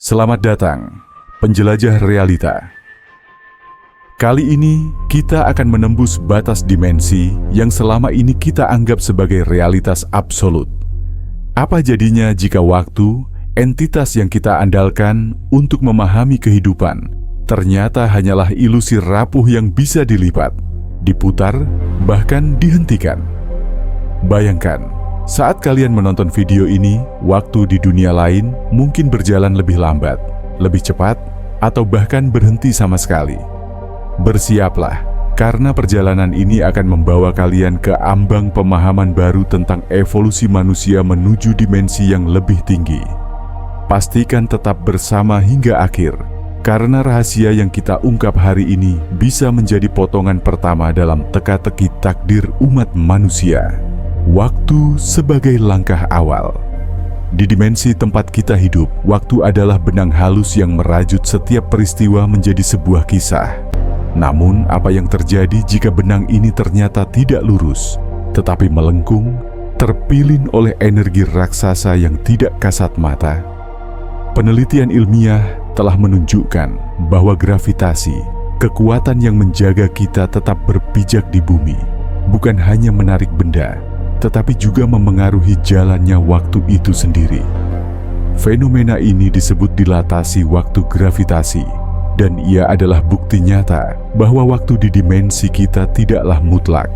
Selamat datang, penjelajah realita. Kali ini kita akan menembus batas dimensi yang selama ini kita anggap sebagai realitas absolut. Apa jadinya jika waktu, entitas yang kita andalkan untuk memahami kehidupan, ternyata hanyalah ilusi rapuh yang bisa dilipat, diputar, bahkan dihentikan? Bayangkan, saat kalian menonton video ini, waktu di dunia lain mungkin berjalan lebih lambat, lebih cepat, atau bahkan berhenti sama sekali. Bersiaplah, karena perjalanan ini akan membawa kalian ke ambang pemahaman baru tentang evolusi manusia menuju dimensi yang lebih tinggi. Pastikan tetap bersama hingga akhir, karena rahasia yang kita ungkap hari ini bisa menjadi potongan pertama dalam teka-teki takdir umat manusia. Waktu sebagai langkah awal. Di dimensi tempat kita hidup, waktu adalah benang halus yang merajut setiap peristiwa menjadi sebuah kisah. Namun, apa yang terjadi jika benang ini ternyata tidak lurus, tetapi melengkung, terpilin oleh energi raksasa yang tidak kasat mata? Penelitian ilmiah telah menunjukkan bahwa gravitasi, kekuatan yang menjaga kita tetap berpijak di bumi, bukan hanya menarik benda, tetapi juga memengaruhi jalannya waktu itu sendiri. Fenomena ini disebut dilatasi waktu gravitasi, dan ia adalah bukti nyata bahwa waktu di dimensi kita tidaklah mutlak.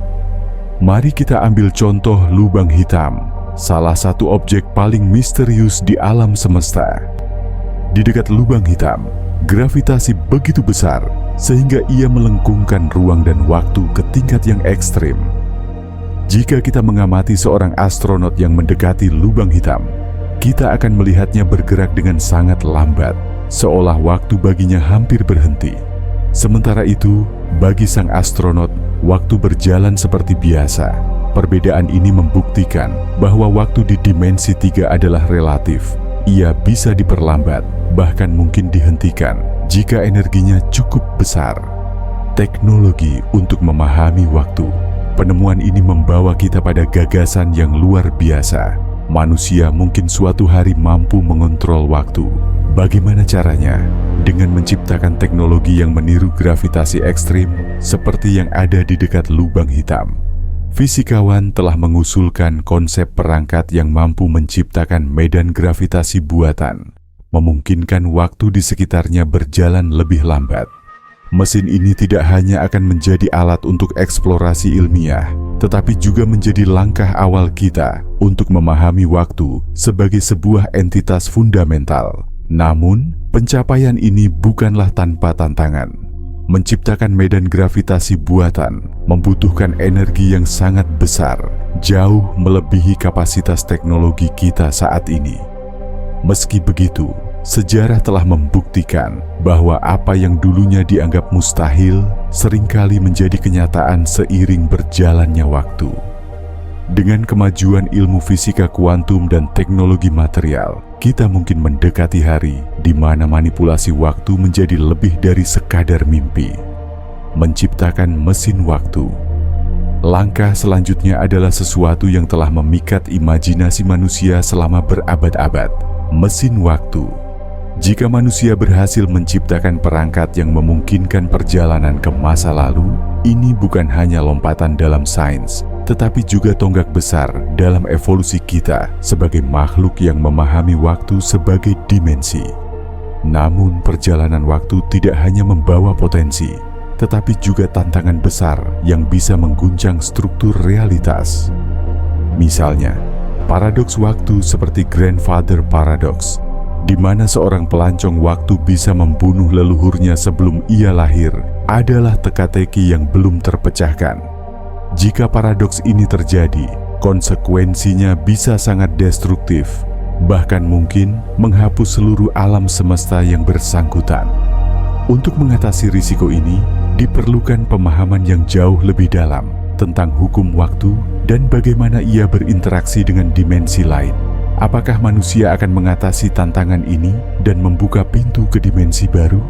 Mari kita ambil contoh lubang hitam, salah satu objek paling misterius di alam semesta. Di dekat lubang hitam, gravitasi begitu besar sehingga ia melengkungkan ruang dan waktu ke tingkat yang ekstrim. Jika kita mengamati seorang astronot yang mendekati lubang hitam, kita akan melihatnya bergerak dengan sangat lambat, seolah waktu baginya hampir berhenti. Sementara itu, bagi sang astronot, waktu berjalan seperti biasa. Perbedaan ini membuktikan bahwa waktu di dimensi 3 adalah relatif. Ia bisa diperlambat, bahkan mungkin dihentikan jika energinya cukup besar. Teknologi untuk memahami waktu. Penemuan ini membawa kita pada gagasan yang luar biasa. Manusia mungkin suatu hari mampu mengontrol waktu. Bagaimana caranya? Dengan menciptakan teknologi yang meniru gravitasi ekstrim seperti yang ada di dekat lubang hitam. Fisikawan telah mengusulkan konsep perangkat yang mampu menciptakan medan gravitasi buatan, memungkinkan waktu di sekitarnya berjalan lebih lambat. Mesin ini tidak hanya akan menjadi alat untuk eksplorasi ilmiah, tetapi juga menjadi langkah awal kita untuk memahami waktu sebagai sebuah entitas fundamental. Namun, pencapaian ini bukanlah tanpa tantangan. Menciptakan medan gravitasi buatan membutuhkan energi yang sangat besar, jauh melebihi kapasitas teknologi kita saat ini. Meski begitu, sejarah telah membuktikan bahwa apa yang dulunya dianggap mustahil seringkali menjadi kenyataan seiring berjalannya waktu. Dengan kemajuan ilmu fisika kuantum dan teknologi material, kita mungkin mendekati hari di mana manipulasi waktu menjadi lebih dari sekadar mimpi. Menciptakan mesin waktu. Langkah selanjutnya adalah sesuatu yang telah memikat imajinasi manusia selama berabad-abad. Mesin waktu. Jika manusia berhasil menciptakan perangkat yang memungkinkan perjalanan ke masa lalu, ini bukan hanya lompatan dalam sains, tetapi juga tonggak besar dalam evolusi kita sebagai makhluk yang memahami waktu sebagai dimensi. Namun, perjalanan waktu tidak hanya membawa potensi, tetapi juga tantangan besar yang bisa mengguncang struktur realitas. Misalnya, paradoks waktu seperti grandfather paradox, di mana seorang pelancong waktu bisa membunuh leluhurnya sebelum ia lahir, adalah teka-teki yang belum terpecahkan. Jika paradoks ini terjadi, konsekuensinya bisa sangat destruktif, bahkan mungkin menghapus seluruh alam semesta yang bersangkutan. Untuk mengatasi risiko ini, diperlukan pemahaman yang jauh lebih dalam tentang hukum waktu dan bagaimana ia berinteraksi dengan dimensi lain. Apakah manusia akan mengatasi tantangan ini dan membuka pintu ke dimensi baru?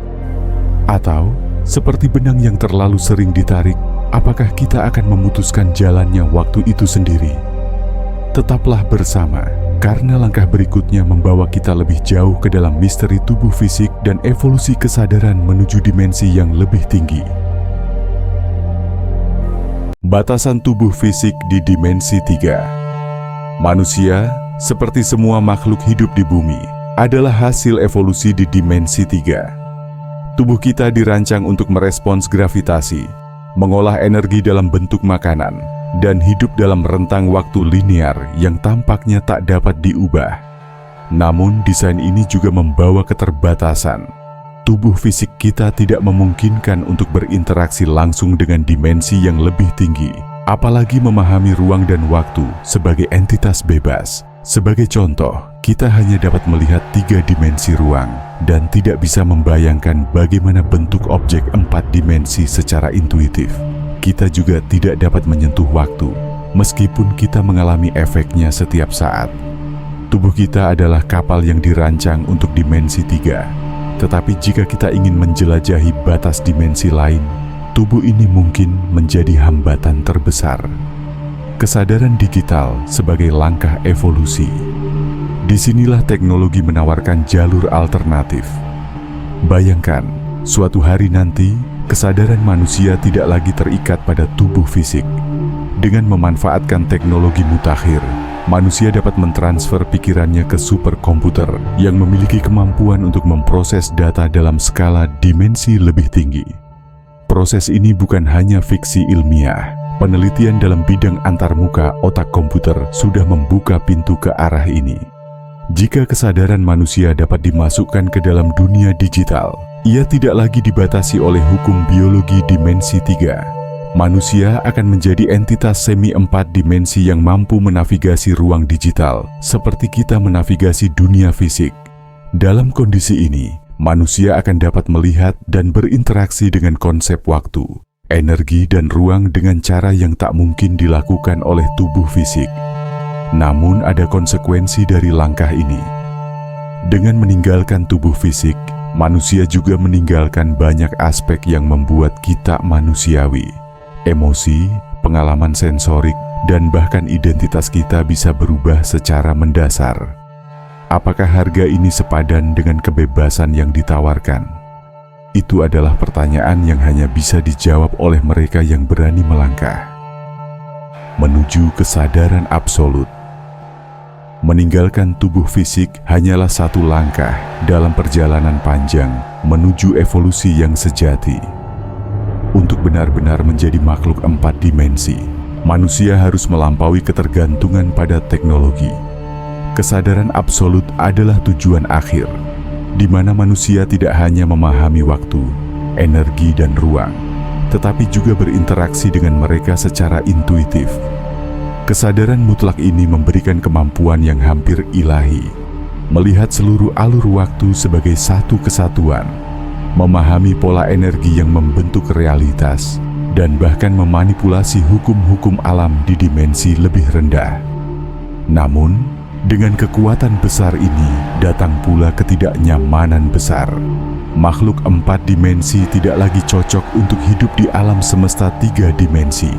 Atau, seperti benang yang terlalu sering ditarik, apakah kita akan memutuskan jalannya waktu itu sendiri? Tetaplah bersama karena langkah berikutnya membawa kita lebih jauh ke dalam misteri tubuh fisik dan evolusi kesadaran menuju dimensi yang lebih tinggi. Batasan tubuh fisik di dimensi 3. Manusia, seperti semua makhluk hidup di bumi, adalah hasil evolusi di dimensi 3. Tubuh kita dirancang untuk merespons gravitasi, mengolah energi dalam bentuk makanan, dan hidup dalam rentang waktu linear yang tampaknya tak dapat diubah. Namun, desain ini juga membawa keterbatasan. Tubuh fisik kita tidak memungkinkan untuk berinteraksi langsung dengan dimensi yang lebih tinggi, apalagi memahami ruang dan waktu sebagai entitas bebas. Sebagai contoh, kita hanya dapat melihat 3 dimensi ruang dan tidak bisa membayangkan bagaimana bentuk objek 4 dimensi secara intuitif. Kita juga tidak dapat menyentuh waktu, meskipun kita mengalami efeknya setiap saat. Tubuh kita adalah kapal yang dirancang untuk dimensi 3. Tetapi jika kita ingin menjelajahi batas dimensi lain, tubuh ini mungkin menjadi hambatan terbesar. Kesadaran digital sebagai langkah evolusi. Disinilah teknologi menawarkan jalur alternatif. Bayangkan, suatu hari nanti, kesadaran manusia tidak lagi terikat pada tubuh fisik. Dengan memanfaatkan teknologi mutakhir, manusia dapat mentransfer pikirannya ke superkomputer yang memiliki kemampuan untuk memproses data dalam skala dimensi lebih tinggi. Proses ini bukan hanya fiksi ilmiah. Penelitian dalam bidang antarmuka otak komputer sudah membuka pintu ke arah ini. Jika kesadaran manusia dapat dimasukkan ke dalam dunia digital, ia tidak lagi dibatasi oleh hukum biologi dimensi 3. Manusia akan menjadi entitas semi-4 dimensi yang mampu menavigasi ruang digital, seperti kita menavigasi dunia fisik. Dalam kondisi ini, manusia akan dapat melihat dan berinteraksi dengan konsep waktu, energi, dan ruang dengan cara yang tak mungkin dilakukan oleh tubuh fisik. Namun ada konsekuensi dari langkah ini. Dengan meninggalkan tubuh fisik, manusia juga meninggalkan banyak aspek yang membuat kita manusiawi. Emosi, pengalaman sensorik, dan bahkan identitas kita bisa berubah secara mendasar. Apakah harga ini sepadan dengan kebebasan yang ditawarkan? Itu adalah pertanyaan yang hanya bisa dijawab oleh mereka yang berani melangkah menuju kesadaran absolut. Meninggalkan tubuh fisik hanyalah satu langkah dalam perjalanan panjang menuju evolusi yang sejati. Untuk benar-benar menjadi makhluk 4 dimensi, manusia harus melampaui ketergantungan pada teknologi. Kesadaran absolut adalah tujuan akhir, di mana manusia tidak hanya memahami waktu, energi, dan ruang, tetapi juga berinteraksi dengan mereka secara intuitif. Kesadaran mutlak ini memberikan kemampuan yang hampir ilahi, melihat seluruh alur waktu sebagai satu kesatuan, memahami pola energi yang membentuk realitas, dan bahkan memanipulasi hukum-hukum alam di dimensi lebih rendah. Namun, dengan kekuatan besar ini datang pula ketidaknyamanan besar. Makhluk 4 dimensi tidak lagi cocok untuk hidup di alam semesta 3 dimensi.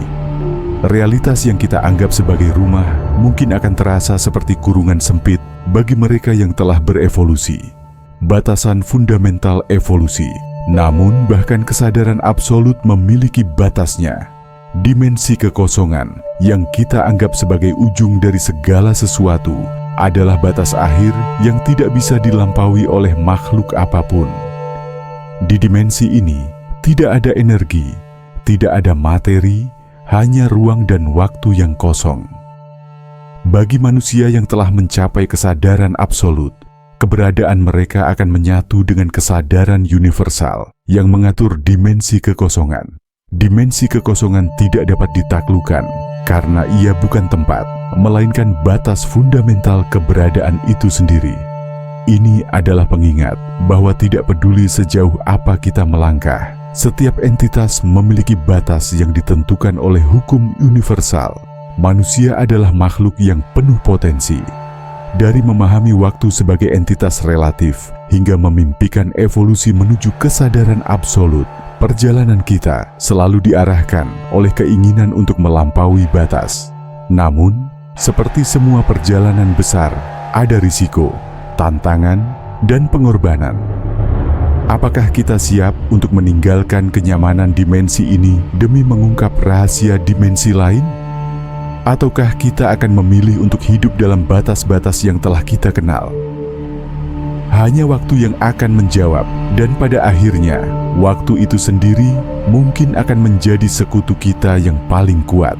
Realitas yang kita anggap sebagai rumah mungkin akan terasa seperti kurungan sempit bagi mereka yang telah berevolusi. Batasan fundamental evolusi. Namun, bahkan kesadaran absolut memiliki batasnya. Dimensi kekosongan yang kita anggap sebagai ujung dari segala sesuatu adalah batas akhir yang tidak bisa dilampaui oleh makhluk apapun. Di dimensi ini, tidak ada energi, tidak ada materi, hanya ruang dan waktu yang kosong. Bagi manusia yang telah mencapai kesadaran absolut, keberadaan mereka akan menyatu dengan kesadaran universal yang mengatur dimensi kekosongan. Dimensi kekosongan tidak dapat ditaklukkan karena ia bukan tempat, melainkan batas fundamental keberadaan itu sendiri. Ini adalah pengingat bahwa tidak peduli sejauh apa kita melangkah, setiap entitas memiliki batas yang ditentukan oleh hukum universal. Manusia adalah makhluk yang penuh potensi. Dari memahami waktu sebagai entitas relatif hingga memimpikan evolusi menuju kesadaran absolut, perjalanan kita selalu diarahkan oleh keinginan untuk melampaui batas. Namun, seperti semua perjalanan besar, ada risiko, tantangan, dan pengorbanan. Apakah kita siap untuk meninggalkan kenyamanan dimensi ini demi mengungkap rahasia dimensi lain? Ataukah kita akan memilih untuk hidup dalam batas-batas yang telah kita kenal? Hanya waktu yang akan menjawab, dan pada akhirnya, waktu itu sendiri mungkin akan menjadi sekutu kita yang paling kuat.